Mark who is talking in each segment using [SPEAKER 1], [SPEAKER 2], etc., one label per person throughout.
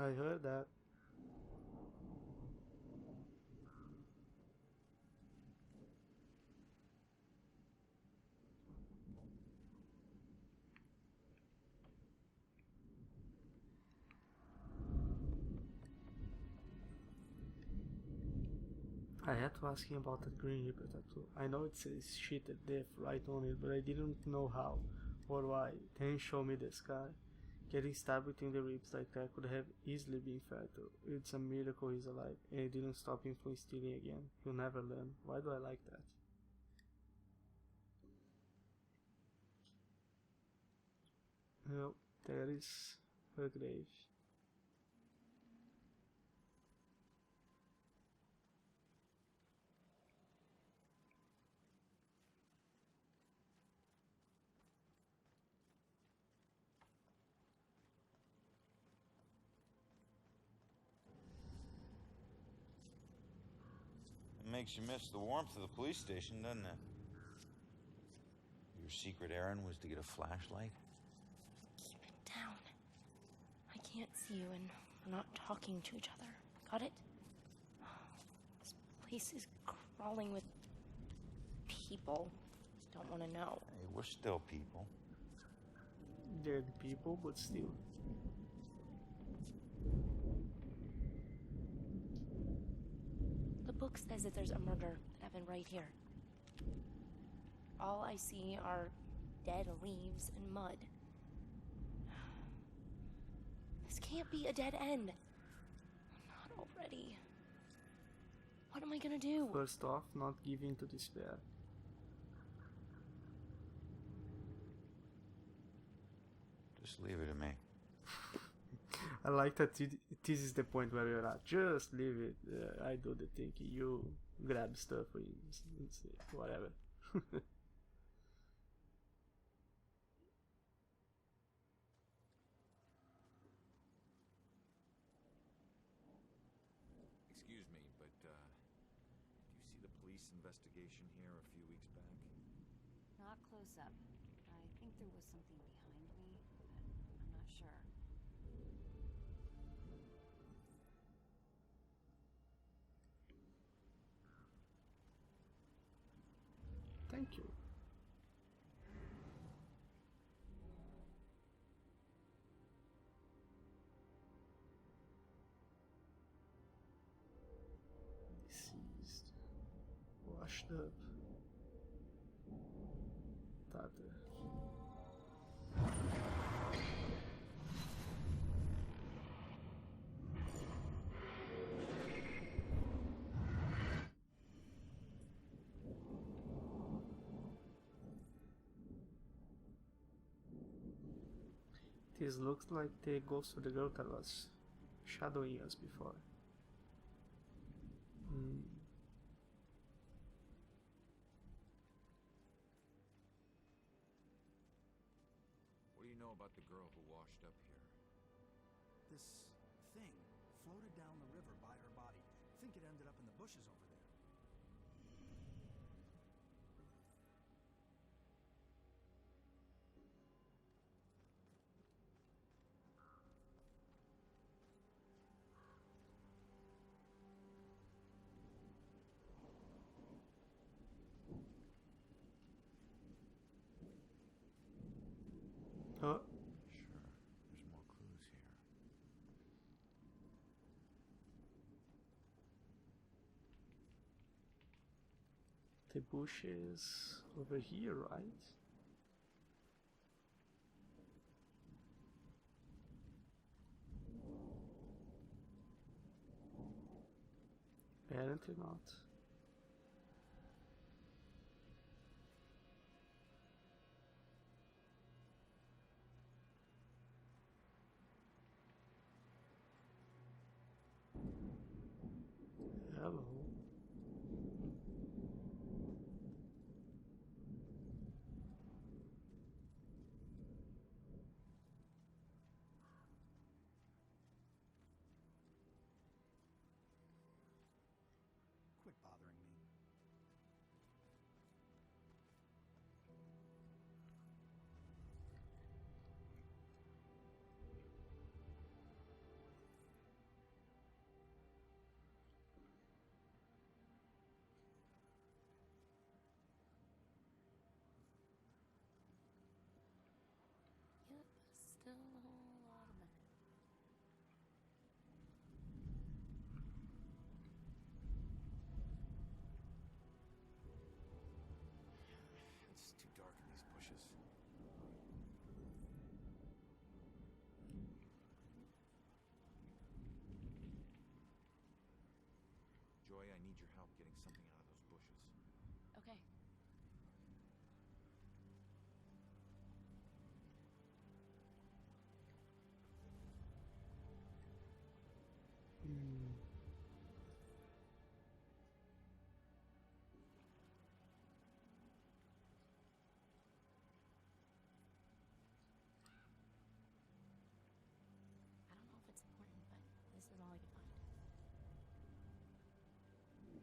[SPEAKER 1] I heard that. I had to ask him about that Green Reaper tattoo. I know it says shit at death right on it, but I didn't know how or why. Then he showed me the scar. Getting stabbed between the ribs like that could have easily been fatal. It's a miracle he's alive, and it didn't stop him from stealing again. He'll never learn. Why do I like that? Well, there is her grave.
[SPEAKER 2] It makes you miss the warmth of the police station, doesn't it? Your secret errand was to get a flashlight?
[SPEAKER 3] Keep it down. I can't see you and we're not talking to each other. Got it? This place is crawling with people. Don't want to know.
[SPEAKER 2] Hey, we're still people.
[SPEAKER 1] Dead people, but still.
[SPEAKER 3] The book says that there's a murder that happened right here. All I see are dead leaves and mud. This can't be a dead end. Not already. What am I gonna do?
[SPEAKER 1] First off, not give in to despair.
[SPEAKER 2] Just leave it to me.
[SPEAKER 1] I like that this is the point where you're at. Just leave it. I do the thinking. You grab stuff and say whatever.
[SPEAKER 4] Excuse me, but, did you see the police investigation here a few weeks back?
[SPEAKER 5] Not close up. I think there was something behind me, but I'm not sure.
[SPEAKER 1] Thank you. Deceased. Washed up. Tata. This looks like the ghost of the girl that was shadowing us before.
[SPEAKER 4] What do you know about the girl who washed up here?
[SPEAKER 6] This thing floated down the river by her body. I think it ended up in the bushes over there.
[SPEAKER 1] Oh,
[SPEAKER 2] Sure, there's more clues here.
[SPEAKER 1] the bush is over here, right? Apparently not. Hello.
[SPEAKER 6] Quick, Bob.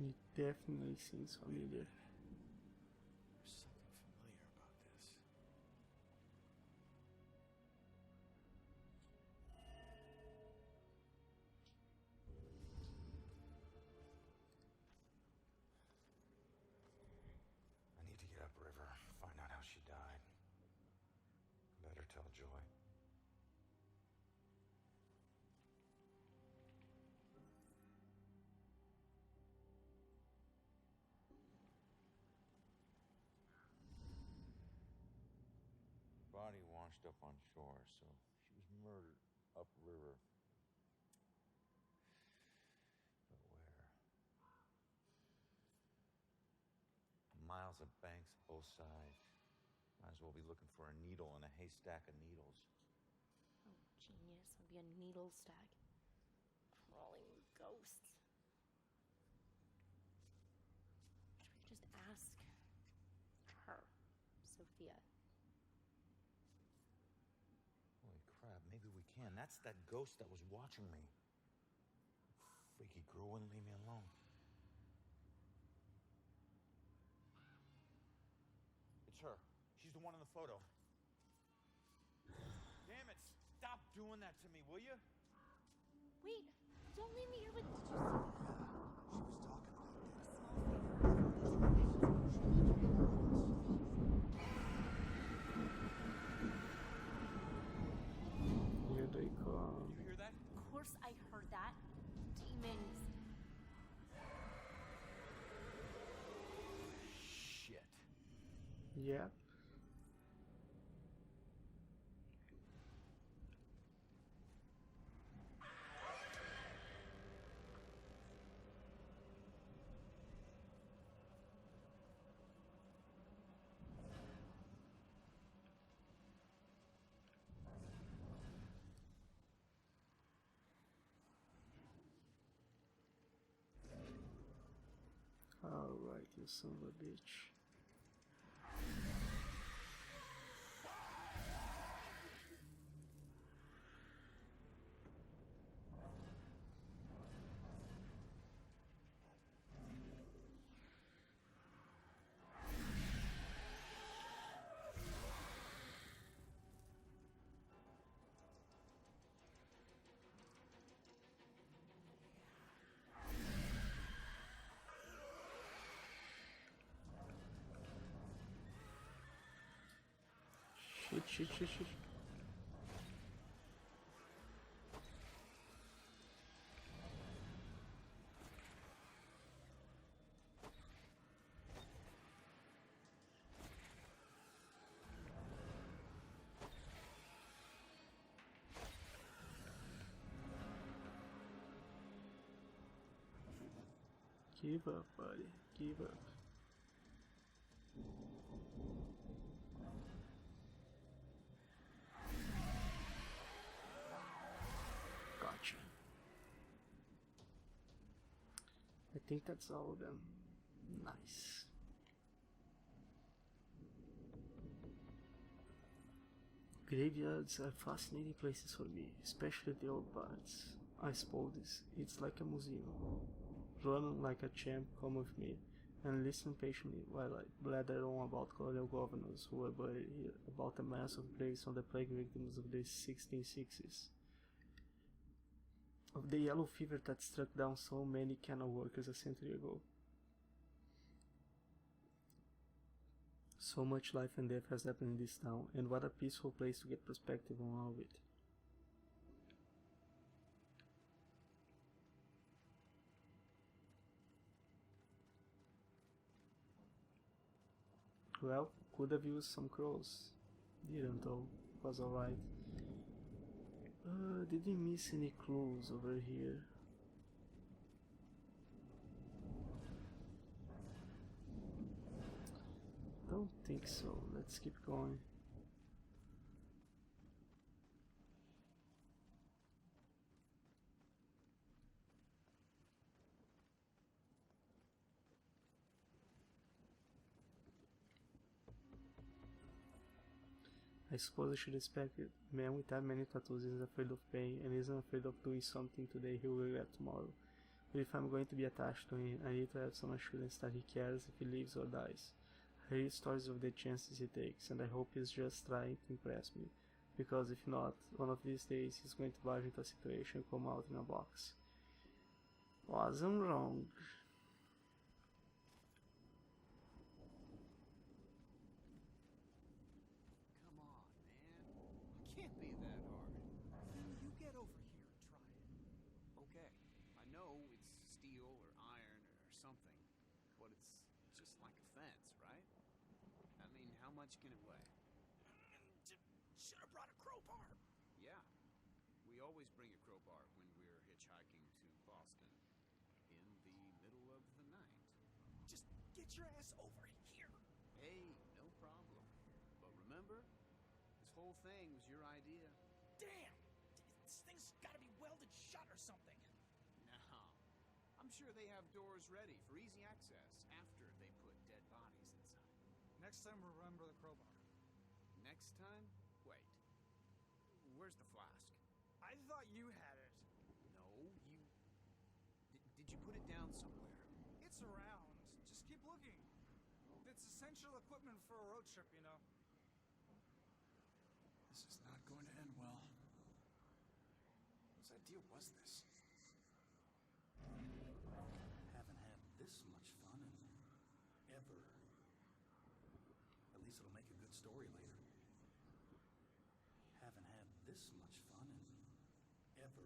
[SPEAKER 1] It definitely seems familiar.
[SPEAKER 4] There's something familiar about this. I need to get upriver, find out how she died. Better tell Joy.
[SPEAKER 2] Body washed up on shore, so she was murdered upriver. But where? Miles of banks both sides. Might as well be looking for a needle in a haystack of needles.
[SPEAKER 3] Oh, genius. It'd be a needle stack. Crawling with ghosts. Should we just ask her, Sophia?
[SPEAKER 2] Holy crap, maybe we can. That's that ghost that was watching me. Freaky girl wouldn't leave me alone. It's her. She's the one in the photo. Damn it! Stop doing that to me, will you?
[SPEAKER 3] Wait! Don't leave me here with. Did you see
[SPEAKER 6] She was talking about
[SPEAKER 3] a
[SPEAKER 6] this.
[SPEAKER 3] small
[SPEAKER 1] Here they come.
[SPEAKER 2] You hear that?
[SPEAKER 3] Of course I heard that. Demons.
[SPEAKER 2] Shit.
[SPEAKER 1] Yep. Alright, you son of a bitch. Shit. Give up, buddy. Give up. Gotcha. I think that's all of them. Nice. Graveyards are fascinating places for me, especially the old parts. I suppose it's like a museum. Run like a champ, come with me, and listen patiently while I blather on about colonial governors who were buried here, about the massive graves on the plague victims of the 1660s, of the yellow fever that struck down so many canal workers a century ago. So much life and death has happened in this town, and what a peaceful place to get perspective on all of it. Well, could have used some crows. Didn't though. Was alright. Did we miss any clues over here? Don't think so. Let's keep going. I suppose I should expect it. A man with that many tattoos isn't afraid of pain and isn't afraid of doing something today he will regret tomorrow. But if I'm going to be attached to him, I need to have some assurance that he cares if he lives or dies. I hear stories of the chances he takes, and I hope he's just trying to impress me. Because if not, one of these days he's going to barge into a situation and come out in a box. Wasn't wrong.
[SPEAKER 6] Come on, man. It can't be that hard. Then you get over here and try it. Okay, I know it's steel or iron or something, but it's just like a fence, right? I mean, how much can it weigh? Should have brought a crowbar. Yeah, we always bring a crowbar when we're hitchhiking to Boston in the middle of the night. Just get your ass over here. Hey, no problem. But remember, this whole thing was your idea.
[SPEAKER 7] Damn! This thing's gotta be welded shut or something.
[SPEAKER 6] No. I'm sure they have doors ready for easy access after they put dead bodies inside.
[SPEAKER 7] Next time, remember the crowbar.
[SPEAKER 6] Next time? Wait. Where's the flask?
[SPEAKER 7] I thought you had it.
[SPEAKER 6] No, you... Did you put it down somewhere?
[SPEAKER 7] It's around. Just keep looking. It's essential equipment for a road trip, you know.
[SPEAKER 6] This is not going to end well. Whose idea was this? Haven't had this much fun in ever. At least it'll make a good story later. Haven't had this much fun in ever.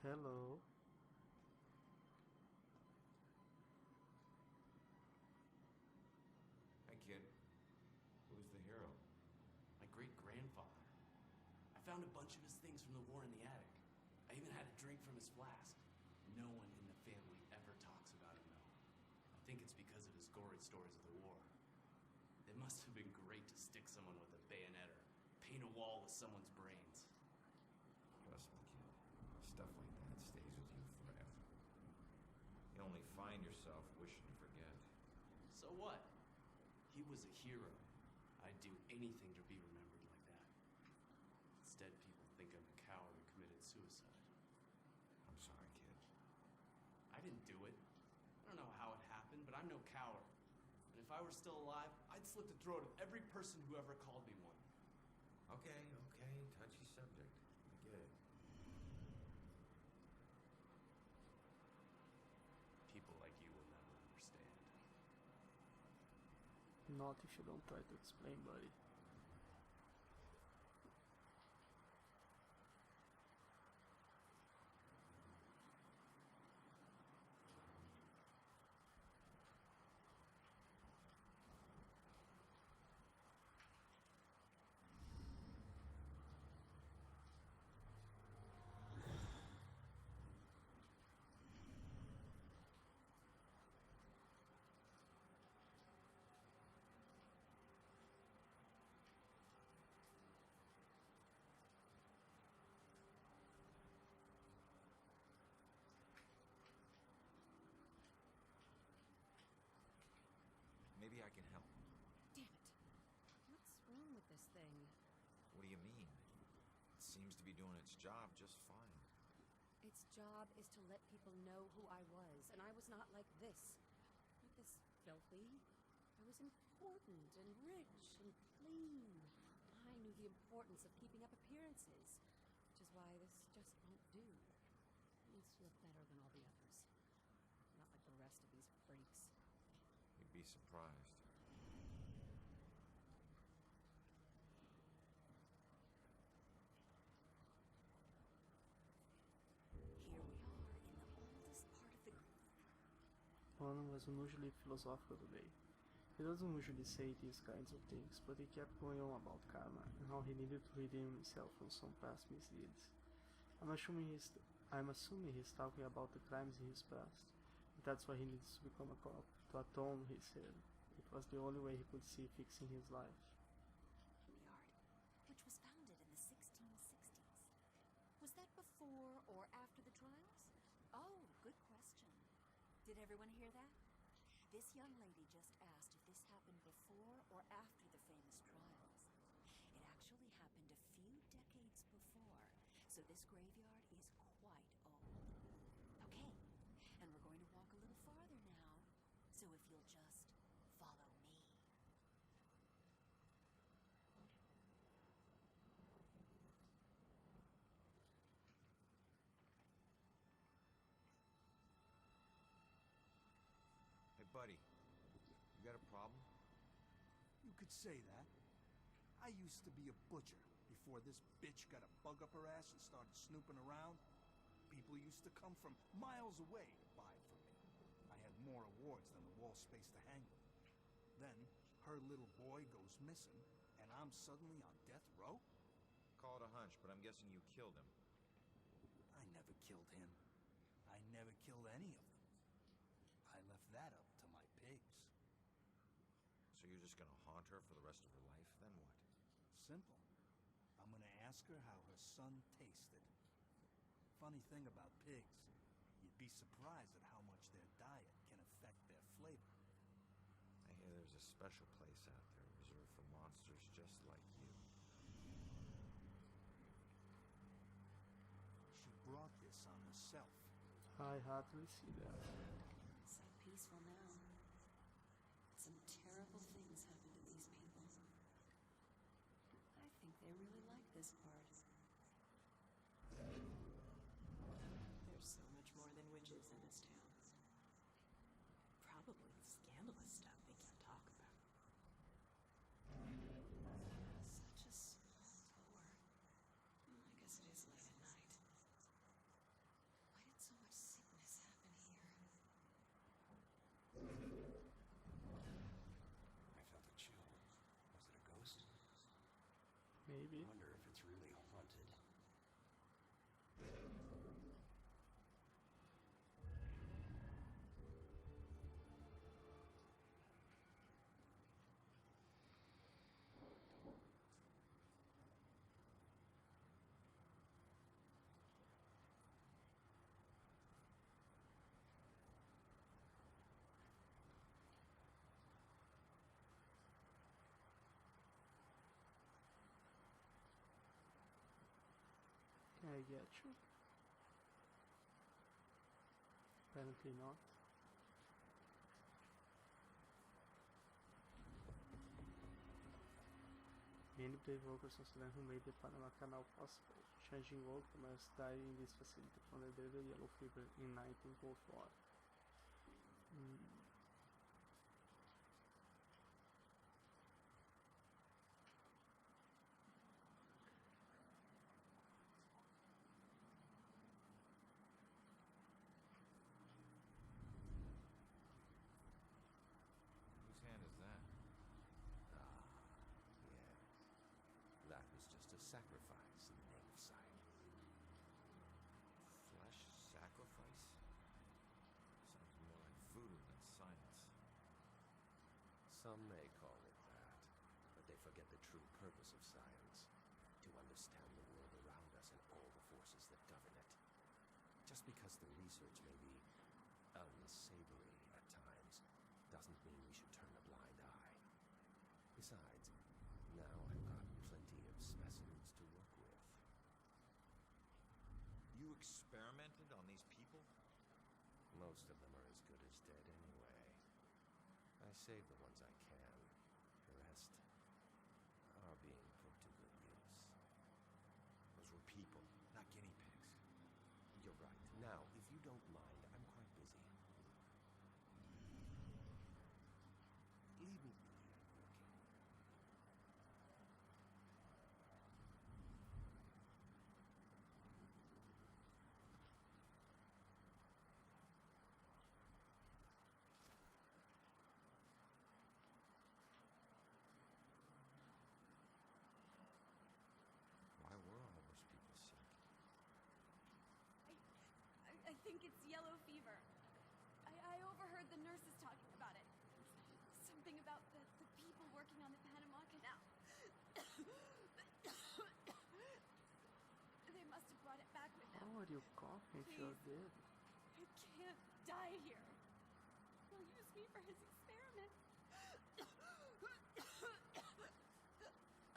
[SPEAKER 1] Hello.
[SPEAKER 4] Hi, kid. Who's the hero?
[SPEAKER 8] My great-grandfather. I found a bunch of his things from the war in the attic. I even had a drink from his flask. No one in the family ever talks about him, though. I think it's because of his gory stories of the war. It must have been great to stick someone with a bayonet or paint a wall with someone's brains.
[SPEAKER 4] Trust me, kid. Stuff like that stays with you forever. You only find yourself wishing to forget.
[SPEAKER 8] So what? He was a hero. I'd do anything to be remembered like that. Instead, people think I'm a coward who committed suicide.
[SPEAKER 4] I'm sorry, kid.
[SPEAKER 8] I didn't do it. I don't know how it happened, but I'm no coward. And if I were still alive, I'd slit the throat of every person who ever called me one.
[SPEAKER 4] Okay, touchy subject. I get it.
[SPEAKER 8] People like you will never understand.
[SPEAKER 1] Not if you don't try to explain, buddy.
[SPEAKER 4] Maybe I can help.
[SPEAKER 5] Damn it. What's wrong with this thing?
[SPEAKER 4] What do you mean? It seems to be doing its job just fine.
[SPEAKER 5] Its job is to let people know who I was, and I was not like this. Not this filthy. I was important and rich and clean. I knew the importance of keeping up appearances, which is why this just won't do. It needs to look better than all the others. Not like the rest of these freaks.
[SPEAKER 4] You'd be surprised.
[SPEAKER 5] Here we are in the oldest part of the...
[SPEAKER 1] Ronan was unusually philosophical today. He doesn't usually say these kinds of things, but he kept going on about karma and how he needed to redeem himself from some past misdeeds. I'm assuming he's talking about the crimes in his past. That's why he needs to become a cop, to atone, he said. It was the only way he could see fixing his life.
[SPEAKER 5] Yard, which was founded in the 1660s. Was that before or after the trials? Oh, good question. Did everyone hear that? This young lady just asked if this happened before or after the famous trials. It actually happened a few decades before, so So this graveyard is quite old. Okay, and we're going to walk a little farther now. So if you'll just follow me.
[SPEAKER 2] Hey, buddy. You got a problem?
[SPEAKER 6] You could say that. I used to be a butcher before this bitch got a bug up her ass and started snooping around. People used to come from miles away to buy from me. I had more awards than the wall space to hang them. Then, her little boy goes missing, and I'm suddenly on death row?
[SPEAKER 2] Call it a hunch, but I'm guessing you killed him.
[SPEAKER 6] I never killed him. I never killed any of them. I left that up to my pigs.
[SPEAKER 2] So you're just gonna haunt her for the rest of her life? Then what?
[SPEAKER 6] Simple. I'm gonna ask her how her son tasted. Funny thing about pigs, you'd be surprised at how much their diet can affect their flavor.
[SPEAKER 2] I hear there's a special place out there reserved for monsters just like you.
[SPEAKER 6] She brought this on herself.
[SPEAKER 1] I hardly see that.
[SPEAKER 5] So peaceful now. Some terrible things happen to these people. I think they really like this part. There's so much more than witches in this town. Probably scandalous stuff they can't talk about. Such a small door. Well, I guess it is late at night. Why did so much sickness happen here?
[SPEAKER 9] I felt a chill. Was it a ghost?
[SPEAKER 1] Maybe.
[SPEAKER 9] I wonder if it's really haunted.
[SPEAKER 1] Can I get you? Apparently not. Many playvokers consider who made the Panama Canal possible. Changing world commerce died in this facility from the deadly yellow fever in 1904.
[SPEAKER 2] Whose hand is that?
[SPEAKER 9] Ah, yes. That was just a sacrifice in the name of science.
[SPEAKER 2] Flesh sacrifice? Sounds more like voodoo than science.
[SPEAKER 9] Some may call it that, but they forget the true purpose of science. To understand the world around us and all the forces that govern it. Just because the research may be unsavory at times, doesn't mean we should turn a blind eye. Besides, now I've got plenty of specimens to work with.
[SPEAKER 2] You experimented on these people?
[SPEAKER 9] Most of them are as good as dead anyway. I save the ones I can. The rest are being put to good use.
[SPEAKER 2] Those were people, not guinea pigs.
[SPEAKER 9] You're right. Now, if you don't mind, I'm quite busy. Leave me be. I'm working.
[SPEAKER 2] Why were all those people sick?
[SPEAKER 5] I think it's yellow fever. I overheard the nurses talking about it. Something about the people working on the Panama Canal. They must have brought it back with them.
[SPEAKER 1] How are you coughing if you're dead?
[SPEAKER 5] I can't die here. He'll use me for his experiment.
[SPEAKER 2] What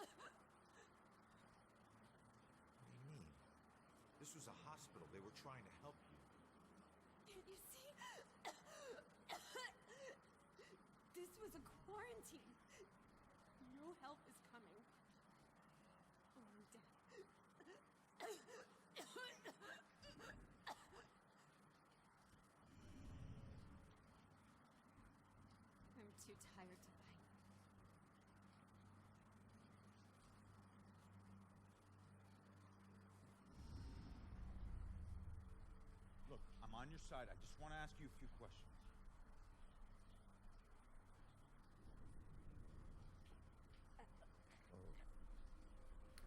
[SPEAKER 2] do you mean? This was a hospital. They were trying to help you.
[SPEAKER 5] Can't you see? This was a quarantine. No help is coming. Or I'm dead. I'm too tired to fight.
[SPEAKER 2] Look, I'm on your side. I just want to ask you a few questions.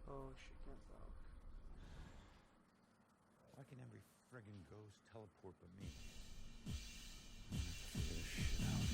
[SPEAKER 1] Oh, she can't talk.
[SPEAKER 2] Why can every friggin' ghost teleport but me? Figure this shit out.